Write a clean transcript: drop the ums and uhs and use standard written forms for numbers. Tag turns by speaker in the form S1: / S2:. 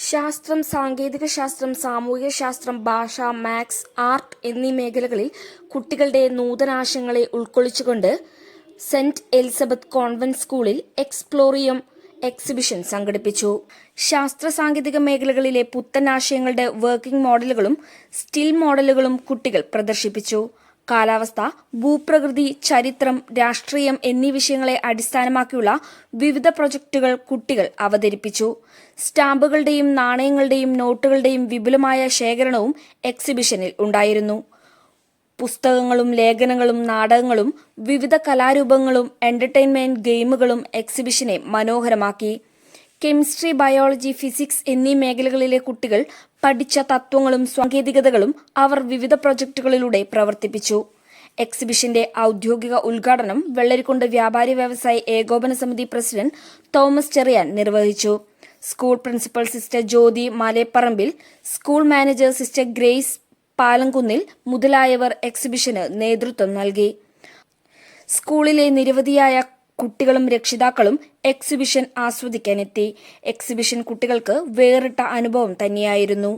S1: ശാസ്ത്രം, സാങ്കേതികശാസ്ത്രം, സാമൂഹികശാസ്ത്രം, ഭാഷ, maths, art എന്നീ മേഖലകളിൽ കുട്ടികളുടെ നൂതനാശയങ്ങളെ ഉൾക്കൊള്ളിച്ചുകൊണ്ട് സെന്റ് എലിസബത്ത് കോൺവെന്റ് സ്കൂളിൽ എക്സ്പ്ലോറിയം എക്സിബിഷൻ സംഘടിപ്പിച്ചു. ശാസ്ത്ര സാങ്കേതിക മേഖലകളിലെ പുത്തൻ ആശയങ്ങളുടെ വർക്കിംഗ് മോഡലുകളും സ്റ്റിൽ മോഡലുകളും കുട്ടികൾ പ്രദർശിപ്പിച്ചു. കാലാവസ്ഥ, ഭൂപ്രകൃതി, ചരിത്രം, രാഷ്ട്രീയം എന്നീ വിഷയങ്ങളെ അടിസ്ഥാനമാക്കിയുള്ള വിവിധ പ്രൊജക്ടുകൾ കുട്ടികൾ അവതരിപ്പിച്ചു. സ്റ്റാമ്പുകളുടെയും നാണയങ്ങളുടെയും നോട്ടുകളുടെയും വിപുലമായ ശേഖരണവും എക്സിബിഷനിൽ ഉണ്ടായിരുന്നു. പുസ്തകങ്ങളും ലേഖനങ്ങളും നാടകങ്ങളും വിവിധ കലാരൂപങ്ങളും എന്റർടൈൻമെന്റ് ഗെയിമുകളും എക്സിബിഷനെ മനോഹരമാക്കി. കെമിസ്ട്രി, ബയോളജി, ഫിസിക്സ് എന്നീ മേഖലകളിലെ കുട്ടികൾ പഠിച്ച തത്വങ്ങളും സാങ്കേതികതകളും അവർ വിവിധ പ്രൊജക്ടുകളിലൂടെ പ്രവർത്തിപ്പിച്ചു. എക്സിബിഷന്റെ ഔദ്യോഗിക ഉദ്ഘാടനം വെള്ളരിക്കുണ്ട് വ്യാപാരി വ്യവസായി ഏകോപന സമിതി പ്രസിഡന്റ് തോമസ് ചെറിയാൻ നിർവഹിച്ചു. School principal sister Jyothi Maleparambil, school manager sister Grace Palamkunnil മുതലായവർ എക്സിബിഷന് നേതൃത്വം നൽകി. സ്കൂളിലെ നിരവധിയായ കുട്ടികളും രക്ഷിതാക്കളും എക്സിബിഷൻ ആസ്വദിക്കാനെത്തി. എക്സിബിഷൻ കുട്ടികൾക്ക് വേറിട്ട അനുഭവം തന്നെയായിരുന്നു.